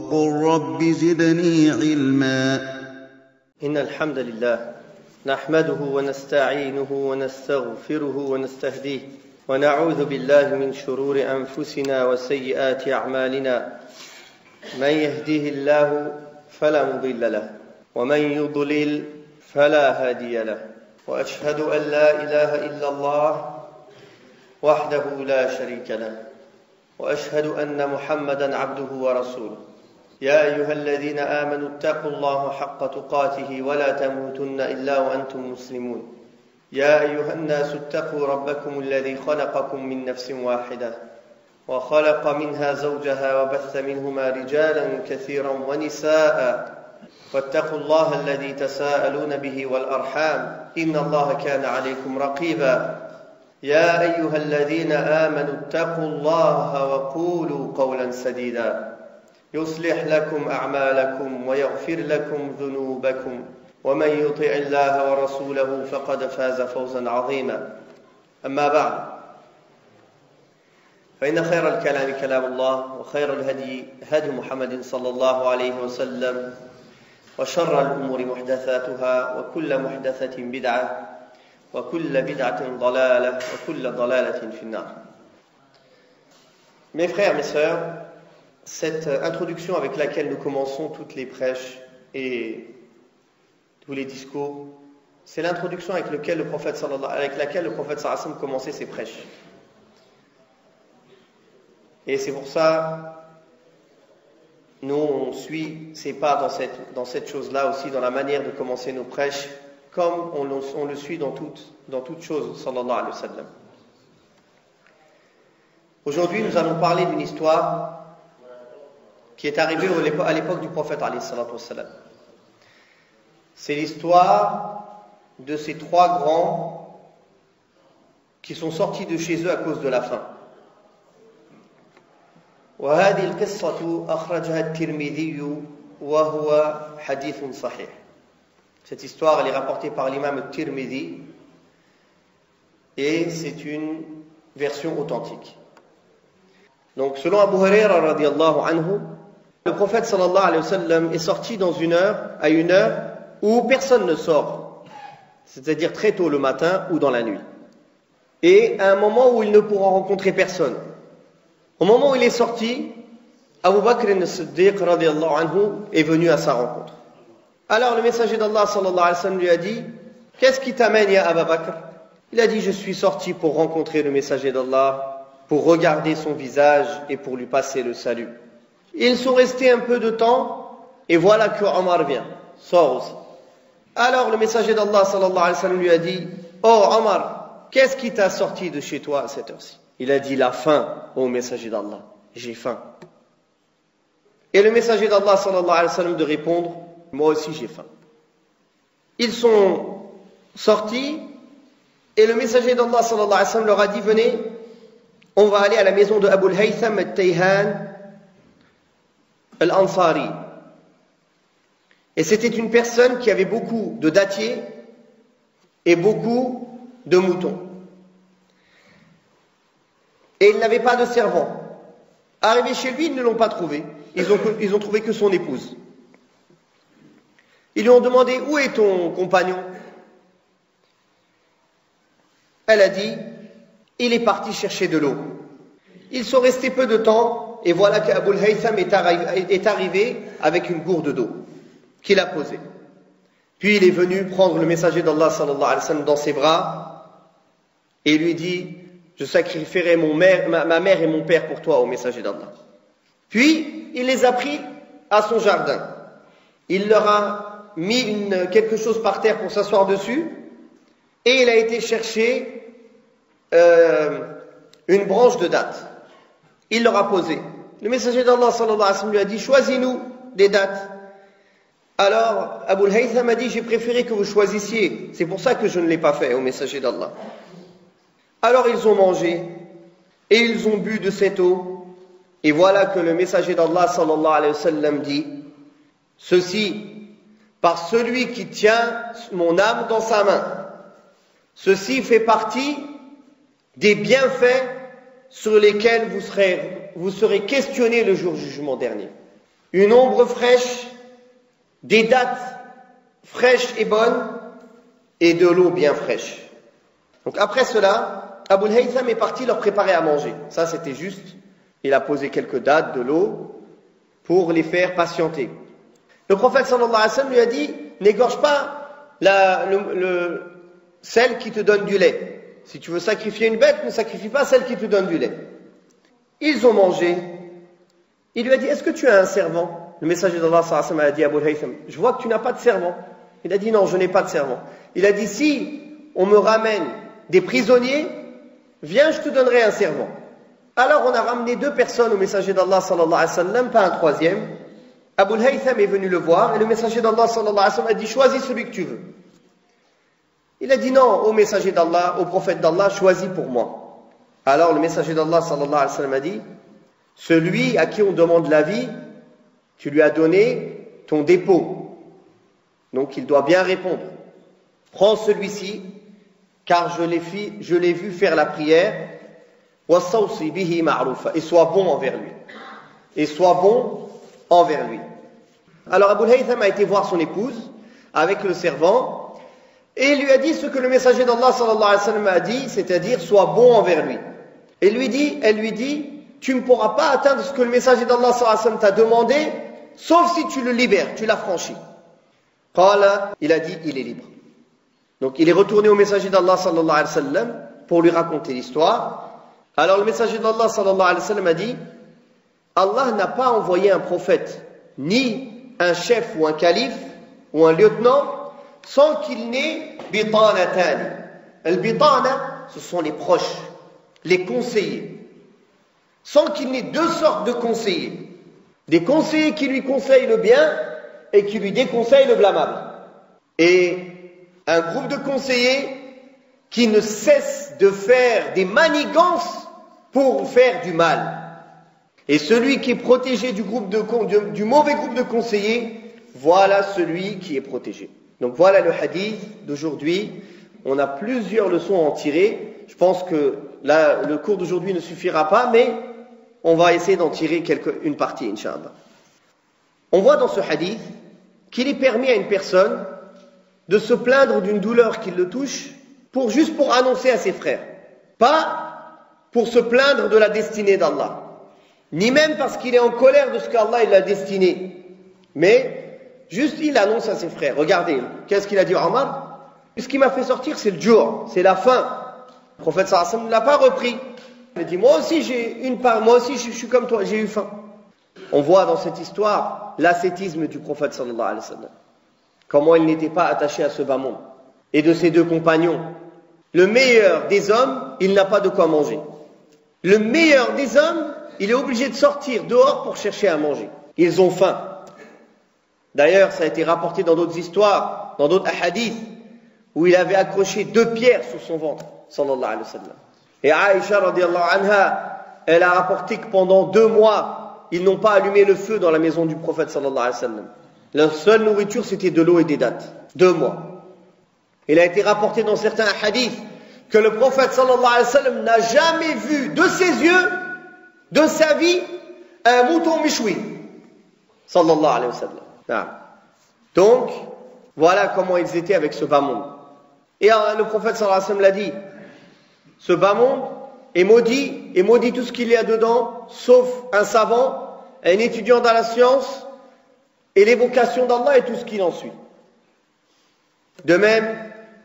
وقل رب زدني علما. إن الحمد لله نحمده ونستعينه ونستغفره ونستهديه ونعوذ بالله من شرور أنفسنا وسيئات أعمالنا. من يهديه الله فلا مضل له ومن يضلل فلا هادي له وأشهد أن لا إله إلا الله وحده لا شريك له وأشهد أن محمدًا عبده ورسوله. يا أيها الذين آمنوا اتقوا الله حق تقاته ولا تموتن إلا وأنتم مسلمون. يا أيها الناس اتقوا ربكم الذي خلقكم من نفس واحدة وخلق منها زوجها وبث منهما رجالا كثيرا ونساء واتقوا الله الذي تساءلون به والأرحام إن الله كان عليكم رقيبا. يا أيها الذين آمنوا اتقوا الله وقولوا قولا سديدا يصلح لكم أعمالكم ويغفر لكم ذنوبكم ومن يطع الله ورسوله فقد فاز فوزا عظيما. أما بعد فإن خير الكلام كلام الله وخير الهدي هدي محمد صلى الله عليه وسلم وشر الأمور محدثاتها وكل محدثة بدعة وكل بدعة ضلالة وكل ضلالة في النار. Mes frères, mes sœurs, cette introduction avec laquelle nous commençons toutes les prêches et tous les discours, c'est l'introduction avec laquelle le prophète sallallahu alayhi wa sallam commençait ses prêches. Et c'est pour ça, nous on suit ses pas dans cette chose-là aussi, dans la manière de commencer nos prêches, comme on le suit dans toute chose, sallallahu alayhi wa sallam. Aujourd'hui, nous allons parler d'une histoire qui est arrivée à l'époque du prophète alayhi salatu wa sallam. C'est l'histoire de ces trois grands qui sont sortis de chez eux à cause de la faim. وهذه القصة أخرجها الترمذي وهو حديث صحيح. Cette histoire, elle est rapportée par l'imam Tirmidhi et c'est une version authentique. Donc, selon Abu Huraira radiyallahu anhu, le prophète sallallahu alayhi wa sallam est sorti à une heure où personne ne sort, c'est-à-dire très tôt le matin ou dans la nuit, et à un moment où il ne pourra rencontrer personne. Au moment où il est sorti, Abu Bakr as-Siddiq radiyallahu anhu est venu à sa rencontre. Alors le messager d'Allah sallallahu alayhi wa sallam lui a dit: qu'est-ce qui t'amène, ya Abu Bakr? Il a dit: je suis sorti pour rencontrer le messager d'Allah, pour regarder son visage et pour lui passer le salut. Ils sont restés un peu de temps et voilà que Omar vient, sort aussi. Alors le messager d'Allah sallallahu alayhi wa sallam lui a dit: oh Omar, qu'est-ce qui t'a sorti de chez toi à cette heure-ci? Il a dit: la faim, ô messager d'Allah, j'ai faim. Et le messager d'Allah sallallahu alayhi wa sallam de répondre: moi aussi j'ai faim. Ils sont sortis et le messager d'Allah sallallahu alayhi wa sallam leur a dit: venez, on va aller à la maison de Abu al-Haytham al-Tayhan al-Ansari. Et c'était une personne qui avait beaucoup de dattiers et beaucoup de moutons. Et il n'avait pas de servant. Arrivés chez lui, ils ne l'ont pas trouvé. Ils ont trouvé que son épouse. Ils lui ont demandé: où est ton compagnon? Elle a dit: il est parti chercher de l'eau. Ils sont restés peu de temps et voilà qu'Abu al-Haytham est arrivé avec une gourde d'eau qu'il a posée. Puis il est venu prendre le messager d'Allah sallallahu alayhi wa sallam dans ses bras et lui dit: je sacrifierai ma mère et mon père pour toi, au messager d'Allah. Puis il les a pris à son jardin. Il leur a mis quelque chose par terre pour s'asseoir dessus et il a été chercher une branche de date. Il leur a posé. Le messager d'Allah sallallahu alayhi wa sallam lui a dit: choisis-nous des dates. Alors Abu al-Haytham a dit: j'ai préféré que vous choisissiez, c'est pour ça que je ne l'ai pas fait, au messager d'Allah. Alors ils ont mangé et ils ont bu de cette eau et voilà que le messager d'Allah sallallahu alayhi wa sallam dit: ceci par celui qui tient mon âme dans sa main, ceci fait partie des bienfaits sur lesquels vous serez questionnés le jour du jugement dernier. une ombre fraîche, des dattes fraîches et bonnes, et de l'eau bien fraîche. Donc après cela, Abu al-Haytham est parti leur préparer à manger. Ça c'était juste, il a posé quelques dattes, de l'eau, pour les faire patienter. Le prophète sallallahu alayhi wa sallam lui a dit, n'égorge pas celle qui te donne du lait. Si tu veux sacrifier une bête, ne sacrifie pas celle qui te donne du lait. Ils ont mangé. Il lui a dit, est-ce que tu as un servant? Le messager d'Allah sallallahu alayhi wa sallam a dit à Abu al-Haytham, je vois que tu n'as pas de servant. Il a dit, non, je n'ai pas de servant. Il a dit, si on me ramène des prisonniers, viens, je te donnerai un servant. Alors on a ramené 2 personnes au messager d'Allah sallallahu alayhi wa sallam, pas un troisième. Abu al-Haytham est venu le voir et le messager d'Allah sallallahu alayhi wa sallam a dit, choisis celui que tu veux. Il a dit non au messager d'Allah, au prophète d'Allah, choisis pour moi. Alors le messager d'Allah sallallahu alayhi wa sallam a dit, celui à qui on demande l'avis, tu lui as donné ton dépôt. Donc il doit bien répondre. Prends celui-ci, car je l'ai vu faire la prière. وَالصَّوْصِ بِهِ مَعْرُوفًا. Et sois bon envers lui. Et sois bon envers lui. Alors Abu al-Haytham a été voir son épouse avec le servant et il lui a dit ce que le messager d'Allah sallallahu alayhi wa sallam a dit, c'est-à-dire sois bon envers lui. Et elle lui dit, tu ne pourras pas atteindre ce que le messager d'Allah sallallahu alayhi wa sallam t'a demandé, sauf si tu le libères, tu l'affranchis. Qala, il a dit, il est libre. Donc il est retourné au messager d'Allah sallallahu alayhi wa sallam pour lui raconter l'histoire. Alors le messager d'Allah sallallahu alayhi wa sallam a dit, Allah n'a pas envoyé un prophète, ni un chef ou un calife ou un lieutenant, sans qu'il n'ait bitanatan. Al-bitana, ce sont les proches, les conseillers. Sans qu'il n'ait 2 sortes de conseillers. Des conseillers qui lui conseillent le bien et qui lui déconseillent le blâmable. Et un groupe de conseillers qui ne cessent de faire des manigances pour faire du mal. Et celui qui est protégé du mauvais groupe de conseillers, voilà celui qui est protégé. Donc voilà le hadith d'aujourd'hui. On a plusieurs leçons à en tirer. Je pense que là, le cours d'aujourd'hui ne suffira pas, mais on va essayer d'en tirer une partie, Inch'Allah. On voit dans ce hadith qu'il est permis à une personne de se plaindre d'une douleur qui le touche, juste pour annoncer à ses frères. Pas pour se plaindre de la destinée d'Allah. Ni même parce qu'il est en colère de ce qu'Allah il a destiné. Mais juste il annonce à ses frères. Regardez, qu'est-ce qu'il a dit à Omar? Ce qui m'a fait sortir, c'est le jour, c'est la faim. Le prophète sallallahu alayhi wa sallam ne l'a pas repris. Il a dit, moi aussi j'ai une part, moi aussi je suis comme toi, j'ai eu faim. On voit dans cette histoire l'ascétisme du prophète sallallahu alayhi wa sallam. Comment il n'était pas attaché à ce bas monde. Et de ses 2 compagnons. Le meilleur des hommes, il n'a pas de quoi manger. Le meilleur des hommes, il est obligé de sortir dehors pour chercher à manger. Ils ont faim. D'ailleurs, ça a été rapporté dans d'autres histoires, dans d'autres hadiths, où il avait accroché 2 pierres sur son ventre, sallallahu alayhi wa sallam. Et Aïcha, radiyallahu anha, elle a rapporté que pendant 2 mois, ils n'ont pas allumé le feu dans la maison du prophète, sallallahu alayhi wa sallam. Leur seule nourriture, c'était de l'eau et des dattes. 2 mois. Il a été rapporté dans certains hadiths que le prophète sallallahu alayhi wa sallam n'a jamais vu de ses yeux, de sa vie, un mouton méchoui. Sallallahu alayhi wa sallam. Donc, voilà comment ils étaient avec ce bas monde. Et le prophète sallallahu alayhi wa sallam l'a dit, ce bas monde est maudit tout ce qu'il y a dedans, sauf un savant, un étudiant dans la science, et l'évocation d'Allah et tout ce qui en suit. De même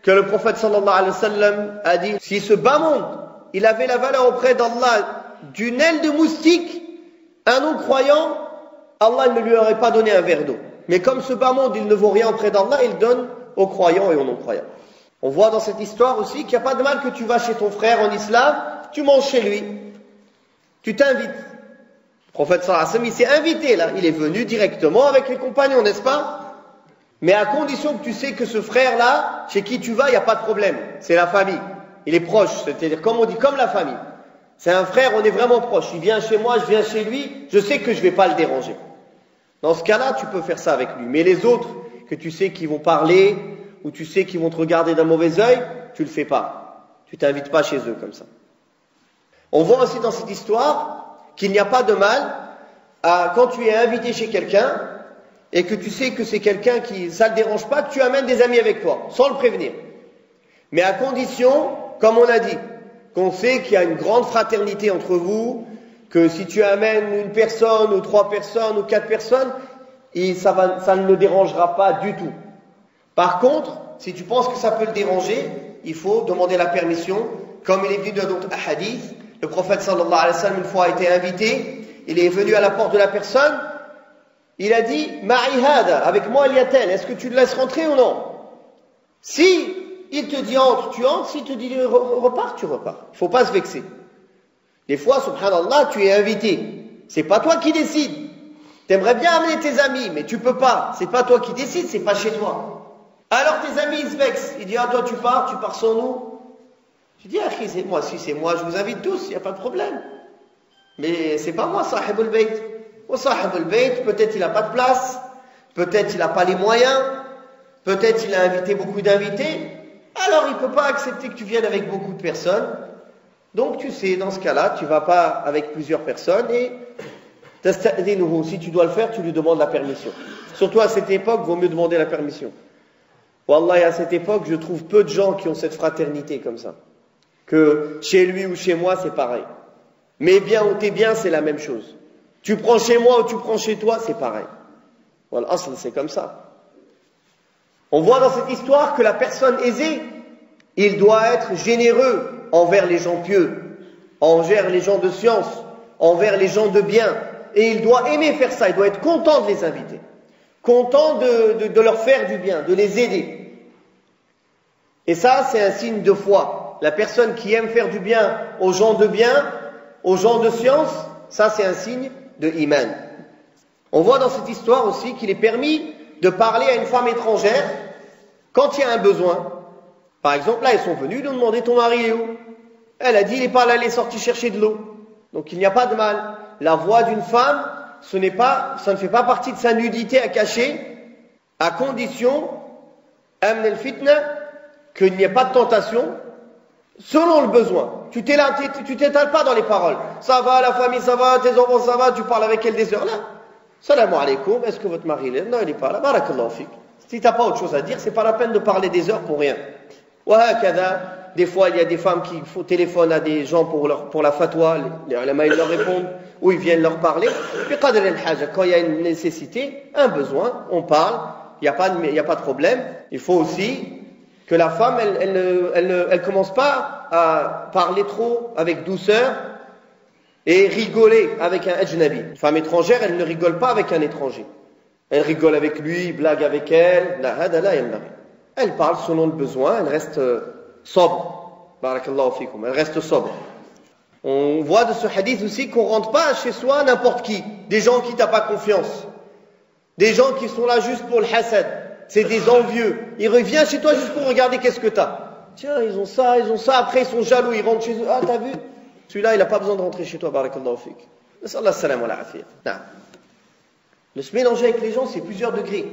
que le prophète sallallahu alayhi wa sallam a dit, si ce bas monde, il avait la valeur auprès d'Allah d'une aile de moustique, un non-croyant, Allah ne lui aurait pas donné un verre d'eau. Mais comme ce bas monde, il ne vaut rien auprès d'Allah, il donne aux croyants et aux non-croyants. On voit dans cette histoire aussi qu'il n'y a pas de mal que tu vas chez ton frère en islam, tu manges chez lui, tu t'invites. Le prophète sallallahu alayhi wa sallam, il s'est invité là, il est venu directement avec les compagnons, n'est-ce pas? Mais à condition que tu sais que ce frère-là, chez qui tu vas, il n'y a pas de problème. C'est la famille. Il est proche, c'est-à-dire comme on dit, comme la famille. C'est un frère, on est vraiment proche. Il vient chez moi, je viens chez lui, je sais que je ne vais pas le déranger. Dans ce cas-là, tu peux faire ça avec lui. Mais les autres, que tu sais qu'ils vont parler, ou tu sais qu'ils vont te regarder d'un mauvais œil, tu ne le fais pas. Tu t'invites pas chez eux comme ça. On voit aussi dans cette histoire qu'il n'y a pas de mal quand tu es invité chez quelqu'un et que tu sais que c'est quelqu'un qui, ça ne le dérange pas, que tu amènes des amis avec toi, sans le prévenir. Mais à condition, comme on a dit, qu'on sait qu'il y a une grande fraternité entre vous, que si tu amènes une personne ou 3 personnes ou 4 personnes, ça ne le dérangera pas du tout. Par contre, si tu penses que ça peut le déranger, il faut demander la permission. Comme il est venu dans d'autres hadiths, le prophète sallallahu alayhi wa sallam une fois a été invité, il est venu à la porte de la personne, il a dit « Ma'i hada, avec moi il y a-t-elle, est-ce que tu le laisses rentrer ou non ?» Si il te dit entre, tu entres, s'il te dit repars, tu repars. Il ne faut pas se vexer. Des fois, subhanallah, tu es invité. C'est pas toi qui décides. T'aimerais bien amener tes amis, mais tu peux pas. C'est pas toi qui décides, c'est pas chez toi. Alors tes amis, ils se vexent. Ils disent, ah, toi tu pars sans nous. Je dis, ah, c'est moi, si c'est moi, je vous invite tous, il n'y a pas de problème. Mais c'est pas moi, sahib al-bayt. Ou sahib al-bayt, peut-être il n'a pas de place, peut-être il n'a pas les moyens, peut-être il a invité beaucoup d'invités. Alors il ne peut pas accepter que tu viennes avec beaucoup de personnes. Donc tu sais, dans ce cas-là, tu ne vas pas avec plusieurs personnes et si tu dois le faire, tu lui demandes la permission. Surtout à cette époque, il vaut mieux demander la permission. Wallah, à cette époque, je trouve peu de gens qui ont cette fraternité comme ça. Que chez lui ou chez moi, c'est pareil. Mais bien ou t'es bien, c'est la même chose. Tu prends chez moi ou tu prends chez toi, c'est pareil. Voilà, c'est comme ça. On voit dans cette histoire que la personne aisée, il doit être généreux envers les gens pieux, envers les gens de science, envers les gens de bien. Et il doit aimer faire ça, il doit être content de les inviter, content de leur faire du bien, de les aider. Et ça, c'est un signe de foi. La personne qui aime faire du bien aux gens de bien, aux gens de science, ça c'est un signe de iman. On voit dans cette histoire aussi qu'il est permis de parler à une femme étrangère quand il y a un besoin. Par exemple, là, ils sont venus, ils ont demandé ton mari est où? Elle a dit, il n'est pas là, il est sorti chercher de l'eau. Donc il n'y a pas de mal. La voix d'une femme, ça ne fait pas partie de sa nudité à cacher, à condition, amn al-fitna, qu'il n'y ait pas de tentation, selon le besoin. Tu t'étales pas dans les paroles. Ça va, la famille, ça va, tes enfants, ça va, tu parles avec elle des heures. Là, salam alaikum, est-ce que votre mari est là? Non, il n'est pas là. Barakallahu fik. Si tu n'as pas autre chose à dire, c'est pas la peine de parler des heures pour rien. Des fois, il y a des femmes qui téléphonent à des gens pour la fatwa, les ulama, ils leur répondent, ou ils viennent leur parler. Puis, quand il y a une nécessité, un besoin, on parle, il n'y a pas de problème. Il faut aussi que la femme, elle commence pas à parler trop avec douceur et rigoler avec un ajnabi. Une femme étrangère, elle ne rigole pas avec un étranger. Elle rigole avec lui, blague avec elle. Elle parle selon le besoin, elle reste sobre. Barakallahu fikum, elle reste sobre. On voit de ce hadith aussi qu'on rentre pas chez soi n'importe qui. Des gens qui t'as pas confiance. Des gens qui sont là juste pour le hasad. C'est des envieux. Il revient chez toi juste pour regarder qu'est-ce que t'as. Tiens, ils ont ça. Après, ils sont jaloux, ils rentrent chez eux. Ah, t'as vu? Celui-là, il n'a pas besoin de rentrer chez toi. Barakallahu fik. Nas'Allah salam wa l'afiyah. Le se mélanger avec les gens, c'est plusieurs degrés.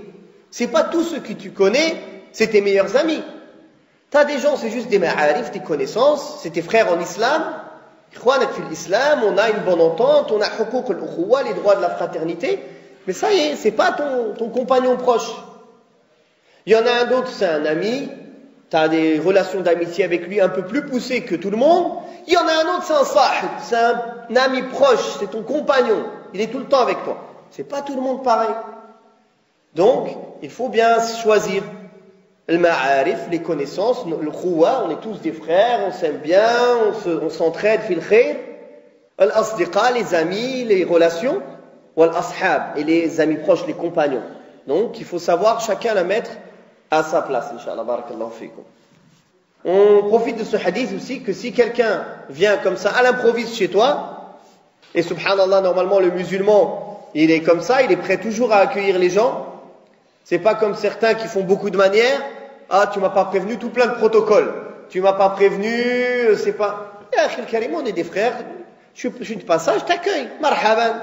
C'est pas tous ceux que tu connais, c'est tes meilleurs amis. T'as des gens, c'est juste des ma'arif, des connaissances, c'est tes frères en islam. Ikhwanak fil islam, on a une bonne entente, on a hukuk al-ukhuwa, les droits de la fraternité. Mais ça y est, c'est pas ton compagnon proche. Il y en a un d'autre, c'est un ami. T'as des relations d'amitié avec lui un peu plus poussées que tout le monde. Il y en a un autre, c'est un sahib, c'est un ami proche, c'est ton compagnon. Il est tout le temps avec toi. C'est pas tout le monde pareil. Donc, il faut bien choisir le ma'arif, les connaissances, le khuwa, on est tous des frères, on s'aime bien, on s'entraide fil khair. Al-asdiqa, les amis, les relations, ou al-ashab, et les amis proches, les compagnons. Donc, il faut savoir chacun la mettre à sa place, Inch'Allah, barakallahu fikum. On profite de ce hadith aussi que si quelqu'un vient comme ça à l'improviste chez toi, et subhanallah, normalement le musulman, il est comme ça, il est prêt toujours à accueillir les gens. C'est pas comme certains qui font beaucoup de manières. Ah, tu m'as pas prévenu, tout plein de protocoles. Tu m'as pas prévenu, c'est pas. Ya Akhil Karim, on est des frères. Je suis de passage, t'accueille. Marhaban.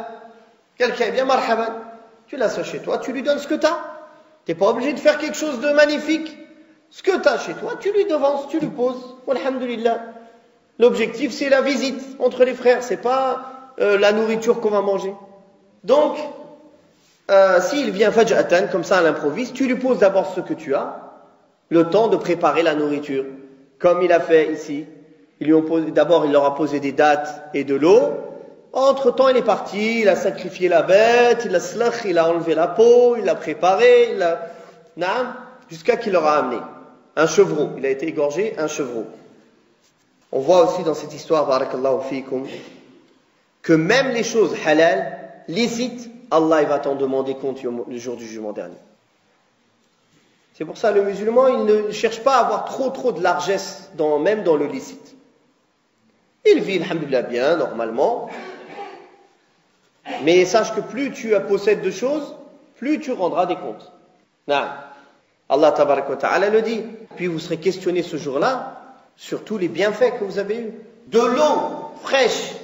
Quelqu'un vient, marhaban. Tu l'as chez toi, tu lui donnes ce que t'as. T'es pas obligé de faire quelque chose de magnifique. Ce que t'as chez toi, tu lui devances, tu lui poses. Alhamdulillah. L'objectif, c'est la visite entre les frères. C'est pas la nourriture qu'on va manger. Donc, s'il vient faj'atan, comme ça à l'improviste, tu lui poses d'abord ce que tu as, le temps de préparer la nourriture. Comme il a fait ici. D'abord, il leur a posé des dattes et de l'eau. Entre-temps, il est parti, il a sacrifié la bête, il a enlevé la peau, il l'a préparé, jusqu'à qu'il leur a amené un chevreau. Il a été égorgé, un chevreau. On voit aussi dans cette histoire, barakallahu fikum, que même les choses halal, licites, Allah il va t'en demander compte le jour du jugement dernier. C'est pour ça le musulman, il ne cherche pas à avoir trop de largesse, même dans le licite. Il vit, alhamdoulilah, bien, normalement. Mais sache que plus tu possèdes de choses, plus tu rendras des comptes. Allah tabaraka wa ta'ala le dit. Puis vous serez questionné ce jour-là sur tous les bienfaits que vous avez eus. De l'eau fraîche,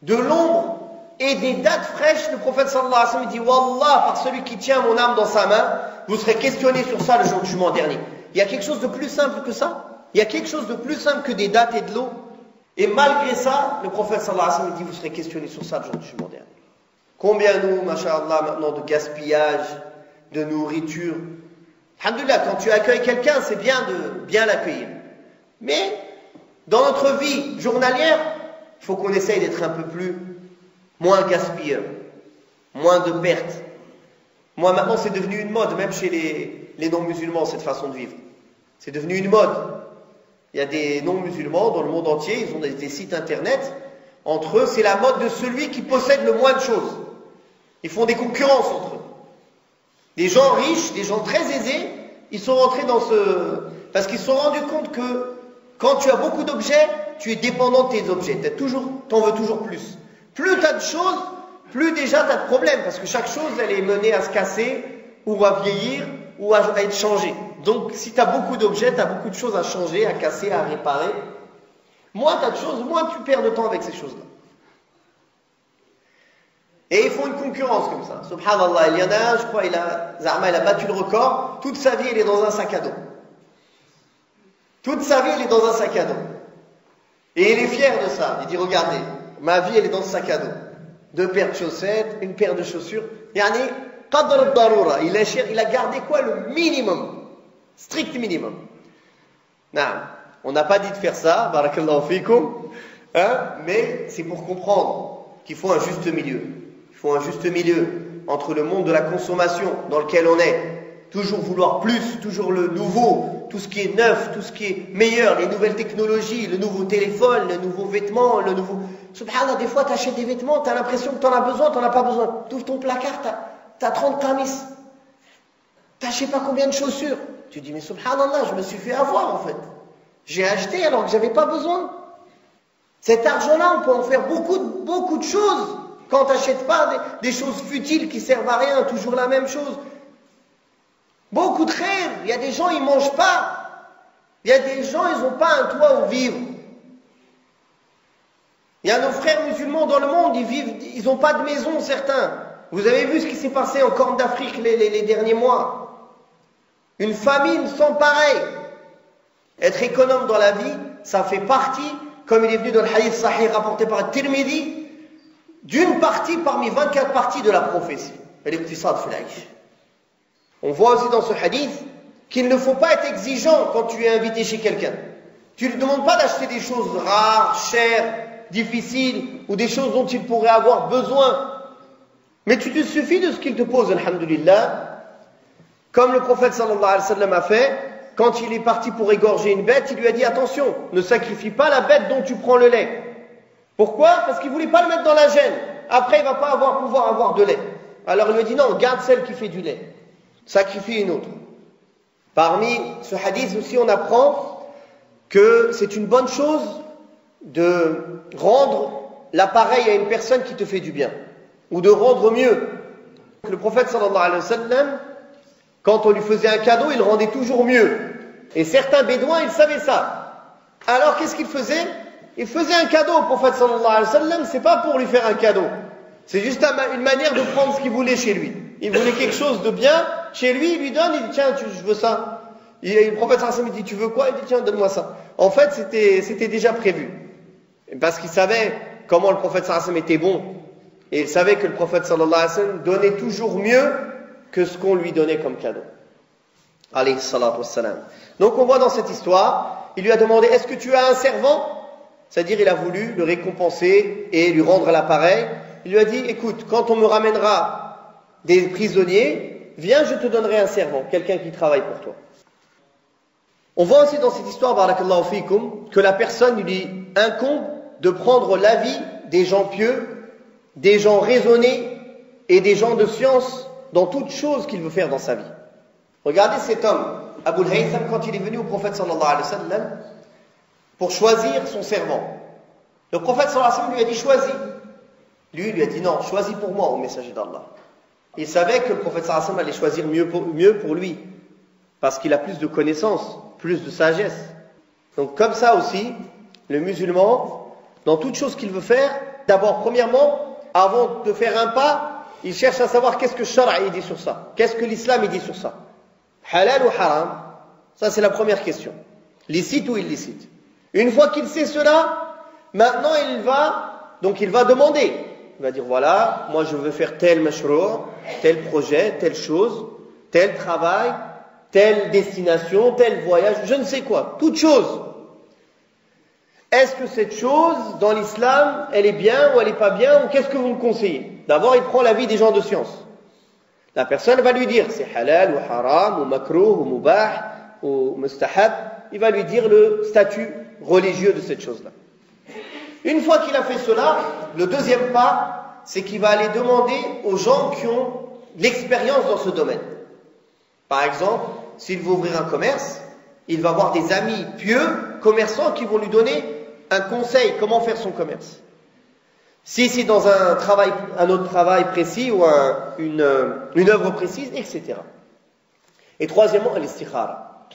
de l'ombre et des dattes fraîches, le prophète sallallahu alayhi wa sallam dit Wallah, par celui qui tient mon âme dans sa main, vous serez questionné sur ça le jour du jugement dernier. Il y a quelque chose de plus simple que ça? Il y a quelque chose de plus simple que des dattes et de l'eau? Et malgré ça, le prophète sallallahu alayhi wa sallam dit vous serez questionné sur ça le jour du jugement dernier. Combien nous, masha'Allah, maintenant de gaspillage, de nourriture. Alhamdulillah, quand tu accueilles quelqu'un, c'est bien de bien l'accueillir. Mais, dans notre vie journalière, il faut qu'on essaye d'être un peu moins gaspilleur, moins de pertes. Moi, maintenant, c'est devenu une mode, même chez les non-musulmans, cette façon de vivre. C'est devenu une mode. Il y a des non-musulmans dans le monde entier, ils ont des sites internet. Entre eux, c'est la mode de celui qui possède le moins de choses. Ils font des concurrences entre eux. Des gens riches, des gens très aisés, ils sont rentrés dans parce qu'ils se sont rendus compte que quand tu as beaucoup d'objets, tu es dépendant de tes objets. T'en veux toujours plus. Plus tu as de choses, plus déjà tu as de problèmes. Parce que chaque chose, elle est menée à se casser, ou à vieillir, ou à être changée. Donc, si tu as beaucoup d'objets, tu as beaucoup de choses à changer, à casser, à réparer. Moins tu as de choses, moins tu perds de temps avec ces choses-là. Et ils font une concurrence comme ça. Subhanallah, il y en a un, je crois, Zahma, il a battu le record. Toute sa vie, il est dans un sac à dos. Toute sa vie, il est dans un sac à dos. Et il est fier de ça. Il dit, regardez, ma vie, elle est dans ce sac à dos. 2 paires de chaussettes, une paire de chaussures. Yani, qadr al-darura. Il a gardé quoi? Le minimum. Strict minimum. On n'a pas dit de faire ça, barakallahu fikum. Mais c'est pour comprendre qu'il faut un juste milieu. Il faut un juste milieu entre le monde de la consommation dans lequel on est, toujours vouloir plus, toujours le nouveau, tout ce qui est neuf, tout ce qui est meilleur, les nouvelles technologies, le nouveau téléphone, le nouveau vêtement, le nouveau... Subhanallah, des fois tu achètes des vêtements, tu as l'impression que tu en as besoin, tu n'en as pas besoin. Tu ouvres ton placard, tu as 30 tamis. Tu as je sais pas combien de chaussures. Tu dis, mais subhanallah, je me suis fait avoir en fait. J'ai acheté alors que j'avais pas besoin. Cet argent-là, on peut en faire beaucoup de choses. Quand tu n'achètes pas des choses futiles qui servent à rien, toujours la même chose. Beaucoup de rêves. Il y a des gens, ils ne mangent pas. Il y a des gens, ils n'ont pas un toit où vivre. Il y a nos frères musulmans dans le monde, ils n'ont pas de maison, certains. Vous avez vu ce qui s'est passé en Corne d'Afrique les derniers mois. Une famine sans pareil. Être économe dans la vie, ça fait partie, comme il est venu dans le hadith sahih rapporté par Tirmidhi, d'une partie parmi 24 parties de la prophétie. Al-iqtisad fil 'aysh. On voit aussi dans ce hadith qu'il ne faut pas être exigeant quand tu es invité chez quelqu'un. Tu ne lui demandes pas d'acheter des choses rares, chères, difficiles, ou des choses dont il pourrait avoir besoin. Mais tu te suffis de ce qu'il te pose, alhamdulillah. Comme le prophète sallallahu alayhi wa sallam a fait, quand il est parti pour égorger une bête, il lui a dit attention, ne sacrifie pas la bête dont tu prends le lait. Pourquoi? Parce qu'il ne voulait pas le mettre dans la gêne. Après, il ne va pas pouvoir avoir de lait. Alors il lui a dit non, garde celle qui fait du lait. Sacrifie une autre. Parmi ce hadith aussi, on apprend que c'est une bonne chose de rendre l'appareil à une personne qui te fait du bien. Ou de rendre mieux. Le prophète sallallahu alayhi wa sallam, quand on lui faisait un cadeau, il rendait toujours mieux. Et certains bédouins, ils savaient ça. Alors qu'est-ce qu'ils faisaient? Ils faisaient un cadeau au prophète sallallahu alayhi wa sallam, c'est pas pour lui faire un cadeau. C'est juste une manière de prendre ce qu'il voulait chez lui. Il voulait quelque chose de bien, chez lui, il lui donne, il dit tiens, je veux ça. Et le prophète sallallahu alayhi wa sallam dit tu veux quoi? Il dit tiens, donne-moi ça. En fait, c'était déjà prévu. Parce qu'il savait comment le prophète sallallahu alayhi wa sallam était bon. Et il savait que le prophète sallallahu alayhi wa sallam donnait toujours mieux que ce qu'on lui donnait comme cadeau. Alayhi salatu wassalam. Donc on voit dans cette histoire, il lui a demandé, est-ce que tu as un servant? C'est-à-dire il a voulu le récompenser et lui rendre l'appareil. Il lui a dit, écoute, quand on me ramènera des prisonniers, viens, je te donnerai un servant, quelqu'un qui travaille pour toi. On voit aussi dans cette histoire, barakallahu fikum, que la personne lui incombe de prendre l'avis des gens pieux, des gens raisonnés et des gens de science dans toute chose qu'il veut faire dans sa vie. Regardez cet homme, Abu al-Haytham, quand il est venu au prophète sallallahu alayhi wa sallam pour choisir son servant. Le prophète sallallahu alayhi wa sallam lui a dit choisis. Lui, il lui a dit non, choisis pour moi, au messager d'Allah. Il savait que le prophète sallallahu alayhi wa sallam allait choisir mieux pour lui, parce qu'il a plus de connaissances, plus de sagesse. Donc comme ça aussi, le musulman, dans toute chose qu'il veut faire, d'abord, premièrement, avant de faire un pas, il cherche à savoir qu'est-ce que le shara dit sur ça, qu'est-ce que l'islam dit sur ça. Halal ou haram, ça c'est la première question. Licite ou illicite. Une fois qu'il sait cela, maintenant il va demander. Il va dire voilà, moi je veux faire tel mashrou', tel projet, telle chose, tel travail, telle destination, tel voyage, je ne sais quoi, toute chose. Est-ce que cette chose, dans l'islam, elle est bien ou elle n'est pas bien, ou qu'est-ce que vous me conseillez? D'abord, il prend l'avis des gens de science. La personne va lui dire, c'est halal ou haram, ou makruh, ou mubah, ou mustahab. Il va lui dire le statut religieux de cette chose-là. Une fois qu'il a fait cela, le deuxième pas, c'est qu'il va aller demander aux gens qui ont l'expérience dans ce domaine. Par exemple, s'il veut ouvrir un commerce, il va avoir des amis pieux, commerçants, qui vont lui donner un conseil, comment faire son commerce. Si c'est dans un autre travail précis ou une œuvre précise, etc. Et troisièmement, al-istikhara.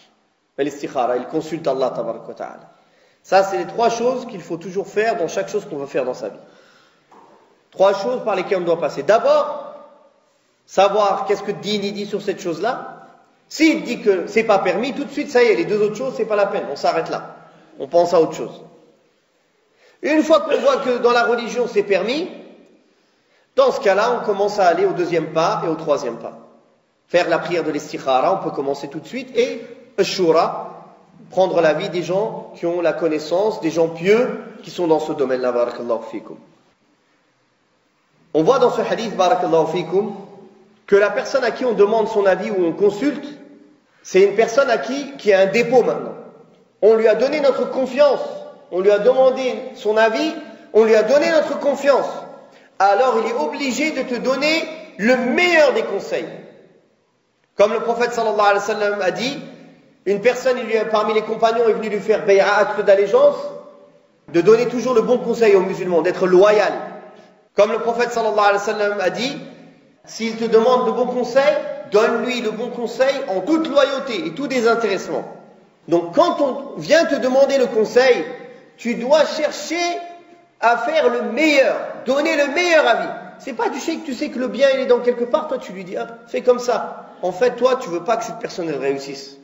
Al-istikhara, il consulte Allah tabaraka wa ta'ala. Ça, c'est les trois choses qu'il faut toujours faire dans chaque chose qu'on veut faire dans sa vie. Trois choses par lesquelles on doit passer. D'abord, savoir qu'est-ce que Dini dit sur cette chose-là. S'il dit que c'est pas permis, tout de suite, ça y est, les deux autres choses, c'est pas la peine. On s'arrête là. On pense à autre chose. Une fois qu'on voit que dans la religion c'est permis, dans ce cas-là, on commence à aller au deuxième pas et au troisième pas. Faire la prière de l'istikhara, on peut commencer tout de suite, et al-shura, prendre l'avis des gens qui ont la connaissance, des gens pieux qui sont dans ce domaine-là, barakallahu fikum. On voit dans ce hadith, barakallahu fikum, que la personne à qui on demande son avis ou on consulte, c'est une personne qui a un dépôt maintenant. On lui a donné notre confiance, on lui a demandé son avis, on lui a donné notre confiance. Alors il est obligé de te donner le meilleur des conseils. Comme le prophète sallallahu alayhi wa sallam a dit, une personne parmi les compagnons est venue lui faire bay'a, acte d'allégeance, de donner toujours le bon conseil aux musulmans, d'être loyal. Comme le prophète sallallahu alayhi wa sallam a dit, s'il te demande de bons conseils, donne-lui le bon conseil en toute loyauté et tout désintéressement. Donc quand on vient te demander le conseil, tu dois chercher à faire le meilleur, donner le meilleur avis. C'est pas tu sais que le bien il est dans quelque part, toi tu lui dis fais comme ça. En fait toi tu veux pas que cette personne elle réussisse.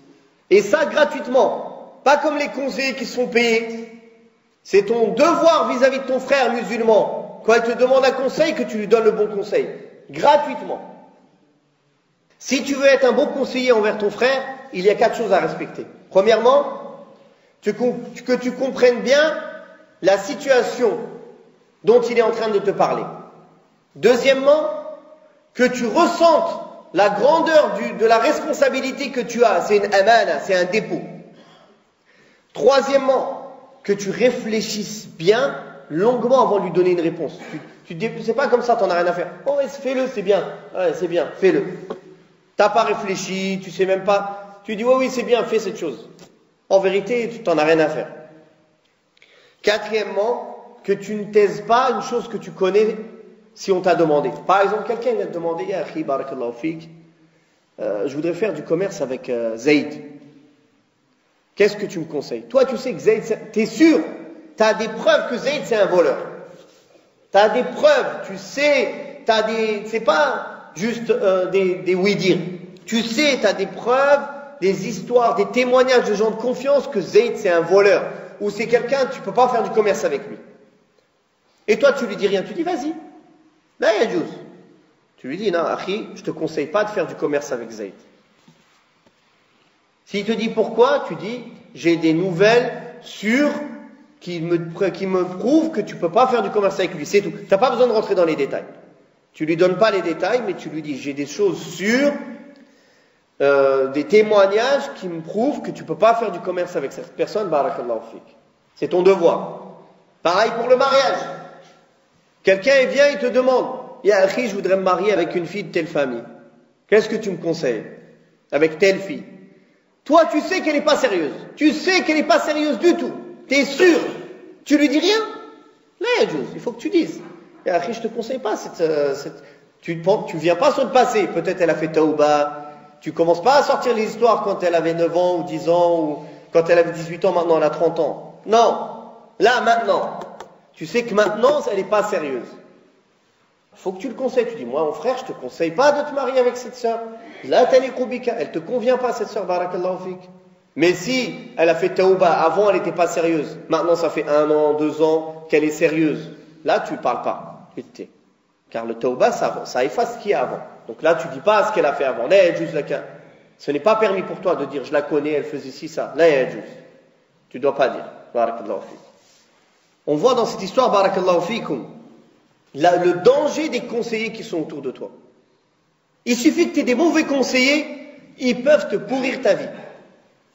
Et ça gratuitement, pas comme les conseillers qui sont payés. C'est ton devoir vis-à-vis de ton frère musulman, quand il te demande un conseil, que tu lui donnes le bon conseil, gratuitement. Si tu veux être un bon conseiller envers ton frère, il y a 4 choses à respecter. Premièrement, que tu comprennes bien la situation dont il est en train de te parler. Deuxièmement, que tu ressentes la grandeur de la responsabilité que tu as. C'est une amana, c'est un dépôt. Troisièmement, que tu réfléchisses bien, longuement avant de lui donner une réponse. C'est pas comme ça, t'en as rien à faire. Oh ouais, fais-le, c'est bien. Ouais, c'est bien, fais-le. T'as pas réfléchi, tu sais même pas. Tu dis oui, c'est bien, fais cette chose. En vérité, tu t'en as rien à faire. Quatrièmement, que tu ne taises pas une chose que tu connais si on t'a demandé. Par exemple, quelqu'un vient te demander, ya akhi, barakallahu fik, je voudrais faire du commerce avec Zayd. Qu'est-ce que tu me conseilles? Toi, tu sais que Zayd, t'es sûr, t'as des preuves que Zayd c'est un voleur. T'as des preuves, tu sais, c'est pas juste des oui-dire. Tu sais, t'as des preuves, des histoires, des témoignages de gens de confiance que Zayd c'est un voleur. Ou c'est quelqu'un, tu peux pas faire du commerce avec lui. Et toi, tu lui dis rien, tu dis vas-y. Là, yajouz. Tu lui dis, non, akhi, je te conseille pas de faire du commerce avec Zayd. S'il te dit pourquoi, tu dis, j'ai des nouvelles sûres qui me prouvent que tu peux pas faire du commerce avec lui. C'est tout. T'as pas besoin de rentrer dans les détails. Tu lui donnes pas les détails, mais tu lui dis, j'ai des choses sûres, des témoignages qui me prouvent que tu peux pas faire du commerce avec cette personne, barakallahu fik. C'est ton devoir. Pareil pour le mariage. Quelqu'un vient et te demande, ya akhi, je voudrais me marier avec une fille de telle famille. Qu'est-ce que tu me conseilles? Avec telle fille. Toi, tu sais qu'elle n'est pas sérieuse. Tu sais qu'elle n'est pas sérieuse du tout. Tu es sûr. Tu lui dis rien? Là, il faut que tu dises. Ya akhi, je te conseille pas tu viens pas sur le passé. Peut-être elle a fait tauba. Tu commences pas à sortir les histoires quand elle avait 9 ans ou 10 ans ou quand elle avait 18 ans, maintenant elle a 30 ans. Non. Là, maintenant. Tu sais que maintenant, elle n'est pas sérieuse. Il faut que tu le conseilles. Tu dis, moi, mon frère, je te conseille pas de te marier avec cette sœur. La taliqubika, elle te convient pas, cette sœur, barakallahu fik. Mais si elle a fait tauba, avant elle n'était pas sérieuse, maintenant ça fait 1 an, 2 ans qu'elle est sérieuse, là tu ne parles pas. Car le tauba, ça efface ce qu'il y a avant. Donc là, tu ne dis pas ce qu'elle a fait avant. Là, il y a juste ce n'est pas permis pour toi de dire, je la connais, elle faisait ci, ça. Là, il y a juste. Tu ne dois pas dire. Barakallahu fik. On voit dans cette histoire, barakallahu fikum, le danger des conseillers qui sont autour de toi. Il suffit que tu aies des mauvais conseillers, ils peuvent te pourrir ta vie.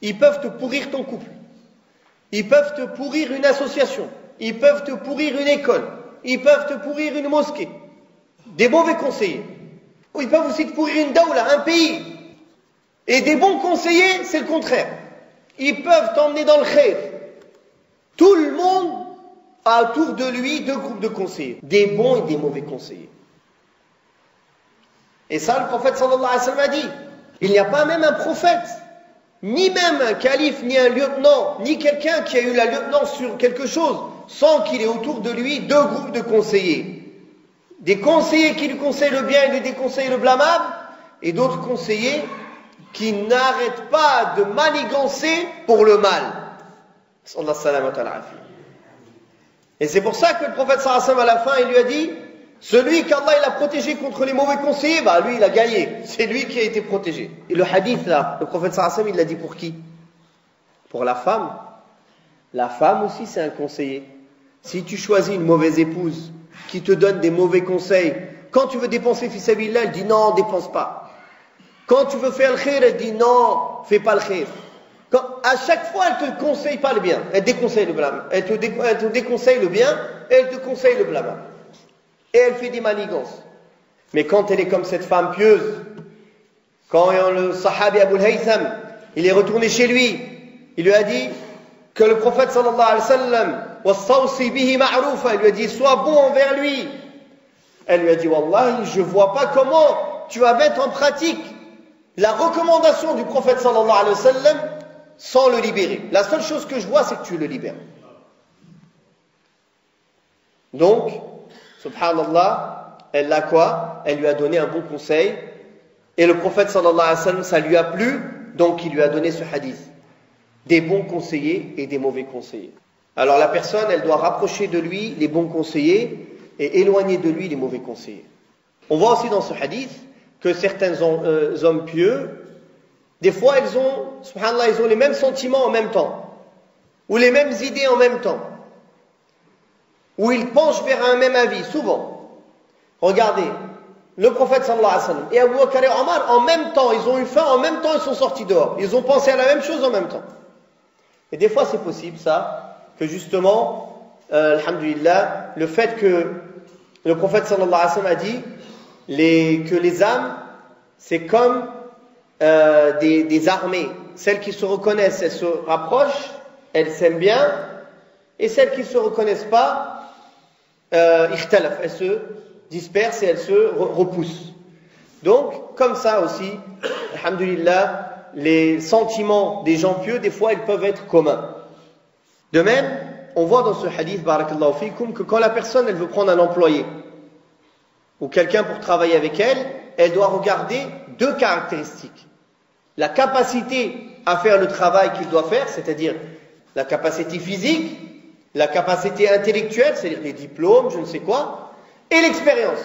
Ils peuvent te pourrir ton couple. Ils peuvent te pourrir une association. Ils peuvent te pourrir une école. Ils peuvent te pourrir une mosquée. Des mauvais conseillers. Ou ils peuvent aussi te pourrir une dawla, un pays. Et des bons conseillers, c'est le contraire. Ils peuvent t'emmener dans le khair. Tout le monde a autour de lui 2 groupes de conseillers. Des bons et des mauvais conseillers. Et ça, le prophète sallallahu alayhi wa sallam a dit, il n'y a pas même un prophète, ni même un calife, ni un lieutenant, ni quelqu'un qui a eu la lieutenance sur quelque chose, sans qu'il ait autour de lui 2 groupes de conseillers. Des conseillers qui lui conseillent le bien et lui déconseillent le blâmable, et d'autres conseillers qui n'arrêtent pas de manigancer pour le mal. Sallallahu alayhi wa sallam. Et c'est pour ça que le prophète sallallahu alayhi wa sallam, à la fin, il lui a dit, celui qu'Allah il a protégé contre les mauvais conseillers, bah lui il a gagné. C'est lui qui a été protégé. Et le hadith là, le prophète sallallahu alayhi wa sallam, il l'a dit pour qui? Pour la femme. La femme aussi c'est un conseiller. Si tu choisis une mauvaise épouse qui te donne des mauvais conseils, quand tu veux dépenser fi sabilillah, elle dit non, dépense pas. Quand tu veux faire le khair, elle dit non, fais pas le khair. À chaque fois, elle te conseille pas le bien, elle déconseille le blâme. Elle te déconseille le bien, et elle te conseille le blâme. Et elle fait des manigances. Mais quand elle est comme cette femme pieuse, quand le sahabi Abu al-Haytham, il est retourné chez lui, il lui a dit que le prophète sallallahu alayhi wa sallam, wastawsi bihi ma'rufa, il lui a dit sois bon envers lui. Elle lui a dit wallahi, je vois pas comment tu vas mettre en pratique la recommandation du prophète sallallahu alayhi wa sallam sans le libérer. La seule chose que je vois, c'est que tu le libères. Donc, subhanallah, elle l'a quoi? Elle lui a donné un bon conseil. Et le prophète sallallahu alayhi wa sallam, ça lui a plu, donc il lui a donné ce hadith. Des bons conseillers et des mauvais conseillers. Alors la personne, elle doit rapprocher de lui les bons conseillers et éloigner de lui les mauvais conseillers. On voit aussi dans ce hadith que certains hommes pieux, des fois ils ont, subhanallah, ils ont les mêmes sentiments en même temps, ou les mêmes idées en même temps, ou ils penchent vers un même avis, souvent. Regardez, le prophète sallallahu alayhi wa sallam et Abu Bakr et Omar, en même temps, ils ont eu faim, en même temps ils sont sortis dehors. Ils ont pensé à la même chose en même temps. Et des fois c'est possible ça, que justement, alhamdulillah, le fait que le prophète sallallahu alayhi wa sallam a dit que les âmes, c'est comme des armées. Celles qui se reconnaissent, elles se rapprochent, elles s'aiment bien, et celles qui ne se reconnaissent pas, ikhtalaf, elles se dispersent et elles se repoussent. Donc, comme ça aussi, alhamdulillah, les sentiments des gens pieux, des fois, ils peuvent être communs. De même, on voit dans ce hadith, barakallahu fikum, que quand la personne, elle veut prendre un employé, ou quelqu'un pour travailler avec elle, elle doit regarder 2 caractéristiques. La capacité à faire le travail qu'il doit faire, c'est-à-dire la capacité physique, la capacité intellectuelle, c'est-à-dire les diplômes, je ne sais quoi, et l'expérience.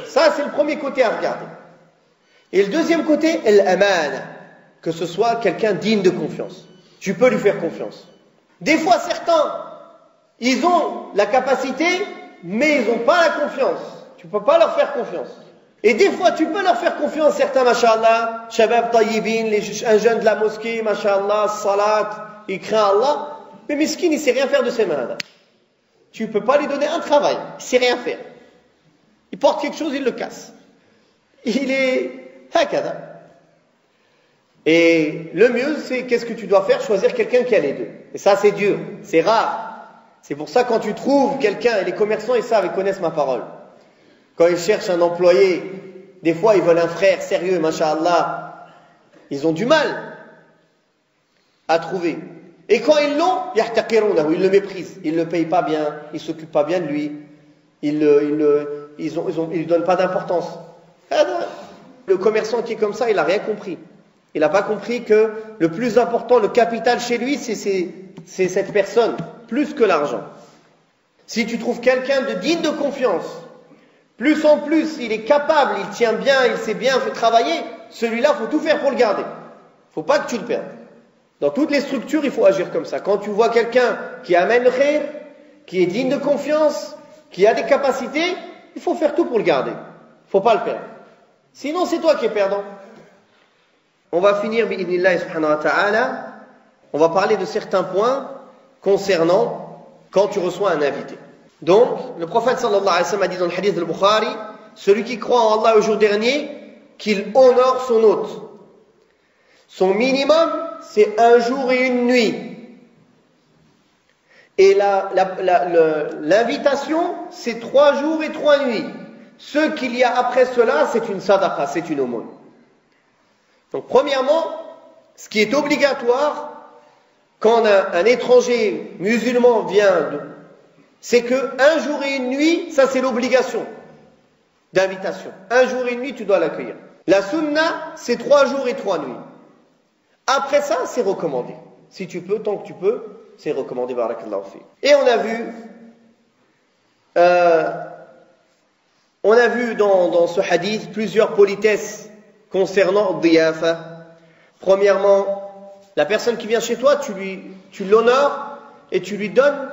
Ça, c'est le premier côté à regarder. Et le deuxième côté, l'aman, que ce soit quelqu'un digne de confiance. Tu peux lui faire confiance. Des fois, certains, ils ont la capacité, mais ils n'ont pas la confiance. Tu ne peux pas leur faire confiance. Et des fois, tu peux leur faire confiance, certains, masha'Allah, shabab tayyibin, un jeune de la mosquée, masha'Allah, salat, il craint Allah, mais miskin, il ne sait rien faire de ses mains. Tu ne peux pas lui donner un travail, il ne sait rien faire. Il porte quelque chose, il le casse. Il est hakada. Et le mieux, c'est qu'est-ce que tu dois faire? Choisir quelqu'un qui a les deux. Et ça, c'est dur, c'est rare. C'est pour ça, quand tu trouves quelqu'un, et les commerçants, ils savent, ils connaissent ma parole. Quand ils cherchent un employé, des fois, ils veulent un frère sérieux, masha'Allah. Ils ont du mal à trouver. Et quand ils l'ont, ils le méprisent. Ils ne le payent pas bien, ils ne s'occupent pas bien de lui. Ils lui donnent pas d'importance. Le commerçant qui est comme ça, il n'a rien compris. Il n'a pas compris que le plus important, le capital chez lui, c'est cette personne, plus que l'argent. Si tu trouves quelqu'un de digne de confiance, plus en plus, il est capable, il tient bien, il sait bien fait travailler, celui-là, il faut tout faire pour le garder. Il ne faut pas que tu le perdes. Dans toutes les structures, il faut agir comme ça. Quand tu vois quelqu'un qui amène le khayr, qui est digne de confiance, qui a des capacités, il faut faire tout pour le garder. Il ne faut pas le perdre. Sinon, c'est toi qui es perdant. On va finir, bi'idhnillah subhanahu wa ta'ala, on va parler de certains points concernant quand tu reçois un invité. Donc, le prophète sallallahu alayhi wa sallam a dit dans le hadith de Bukhari, celui qui croit en Allah au jour dernier, qu'il honore son hôte. Son minimum, c'est un jour et une nuit. Et l'invitation, c'est 3 jours et 3 nuits. Ce qu'il y a après cela, c'est une sadaqa, c'est une aumône. Donc, premièrement, ce qui est obligatoire, quand un étranger musulman vient, c'est que un jour et une nuit, ça c'est l'obligation d'invitation. Un jour et une nuit, tu dois l'accueillir. La sunna, c'est 3 jours et 3 nuits. Après ça, c'est recommandé. Si tu peux, tant que tu peux, c'est recommandé. Barakallahu fi. Et on a vu dans ce hadith plusieurs politesses concernant diyafa. Premièrement, la personne qui vient chez toi, tu l'honores et tu lui donnes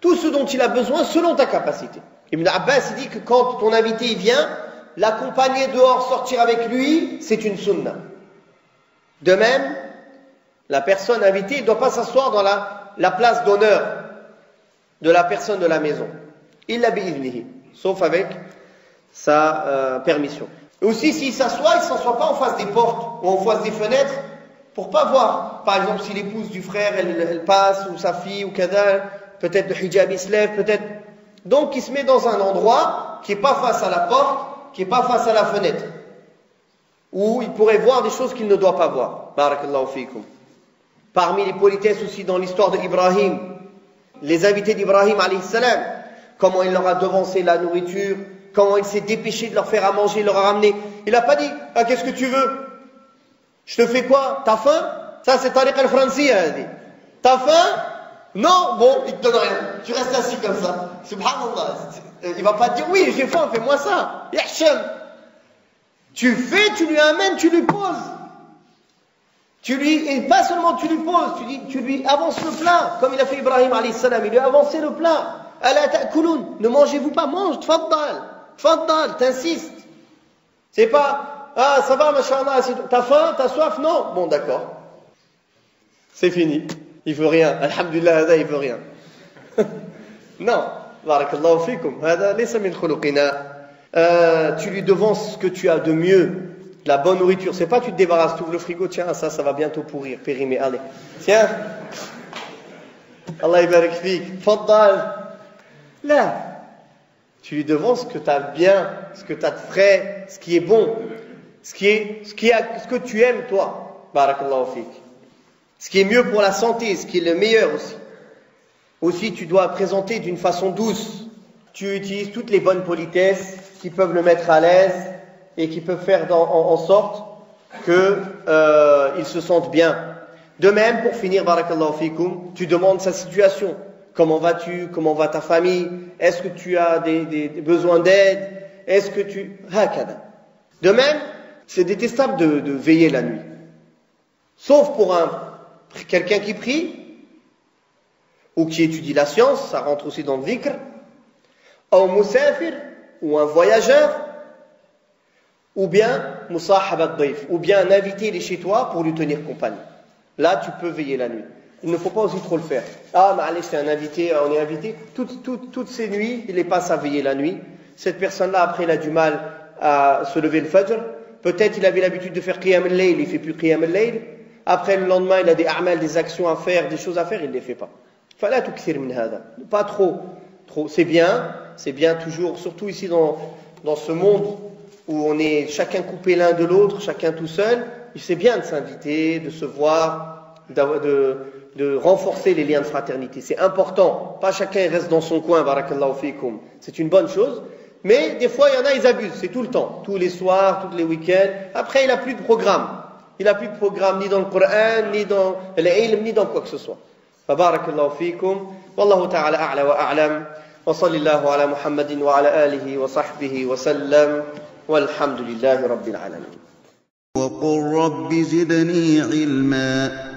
tout ce dont il a besoin selon ta capacité. Ibn Abbas dit que quand ton invité il vient, l'accompagner dehors, sortir avec lui, c'est une sunna. De même, la personne invitée ne doit pas s'asseoir dans la place d'honneur de la personne de la maison. Illa bi'idhnihi, sauf avec sa permission. Et aussi, s'il s'assoit, il ne s'assoit pas en face des portes ou en face des fenêtres pour pas voir. Par exemple, si l'épouse du frère, elle passe, ou sa fille, ou kadal, peut-être le hijab il se lève, peut-être. Donc, il se met dans un endroit qui n'est pas face à la porte, qui n'est pas face à la fenêtre, où il pourrait voir des choses qu'il ne doit pas voir. Barakallahu fikum. Parmi les politesses aussi dans l'histoire d'Ibrahim, les invités d'Ibrahim alayhi salam, comment il leur a devancé la nourriture, comment il s'est dépêché de leur faire à manger, il leur a ramené. Il n'a pas dit, ah, qu'est-ce que tu veux? Je te fais quoi? T'as faim? Ça c'est Tariq al-Fransi, elle dit. T'as faim? Non? Bon, il te donne rien. Tu restes assis comme ça. Subhanallah. Il va pas te dire, oui, j'ai faim, fais-moi ça. Yahsham. Tu fais, tu lui amènes, tu lui poses. Et pas seulement tu lui poses, tu lui avances le plat, comme il a fait Ibrahim alayhi salam, il lui a avancé le plat. Ala ta'kulun, ne mangez-vous pas, mange, tfaddal, t'insistes. C'est pas, ah ça va, mashallah, t'as faim, t'as soif, non? Bon, d'accord. C'est fini. Il veut rien. Alhamdulillah, hada, il veut rien. Non. Barakallahu fikum. Hada, laysa min khuluqina. Tu lui devances ce que tu as de mieux. La bonne nourriture. C'est pas tu te débarrasses, tu ouvres le frigo, tiens, ça va bientôt pourrir, périmer, allez. Tiens. Allah ibarak fik. Faddal. Là. Tu lui devances ce que tu as bien, ce que tu as de frais, ce qui est bon, ce que tu aimes toi. Barakallahu fik. Ce qui est mieux pour la santé, ce qui est le meilleur aussi. Aussi, tu dois présenter d'une façon douce. Tu utilises toutes les bonnes politesses qui peuvent le mettre à l'aise et qui peuvent faire en sorte qu'il se sente bien. De même, pour finir, barakallahu fikum, tu demandes sa situation. Comment vas-tu? Comment va ta famille? Est-ce que tu as des besoins d'aide? Est-ce que tu... Hakada. De même, c'est détestable de veiller la nuit. Sauf pour quelqu'un qui prie, ou qui étudie la science, ça rentre aussi dans le dhikr, ou musafir, ou un voyageur, ou bien musahabat daif, ou bien un invité, il est chez toi pour lui tenir compagnie. Là, tu peux veiller la nuit. Il ne faut pas aussi trop le faire. Ah, mais allez, c'est un invité, on est invité. Toutes ces nuits, il les passe à veiller la nuit. Cette personne-là, après, il a du mal à se lever le fajr. Peut-être il avait l'habitude de faire qiyam al-layl, il ne fait plus qiyam al-layl. Après, le lendemain, il a des a'mal, des actions à faire, des choses à faire, il ne les fait pas. Fala tukthir min hada. Pas trop. C'est bien toujours, surtout ici dans ce monde où on est chacun coupé l'un de l'autre, chacun tout seul. C'est bien de s'inviter, de se voir, de renforcer les liens de fraternité. C'est important. Pas chacun reste dans son coin, barakallahu fikum. C'est une bonne chose. Mais des fois, il y en a, ils abusent. C'est tout le temps. Tous les soirs, tous les week-ends. Après, il n'a plus de programme. Il n'a plus de programme ni dans le Coran, ni dans l'ilm, ni dans quoi que ce soit. Barakallahu fikum. Wallahu ta'ala a'la wa a'lam. Wa sallallahu ala Muhammadin wa ala alihi wa sahbihi wa sallam. Walhamdulillahi rabbil alamin. وقل رب زدني علما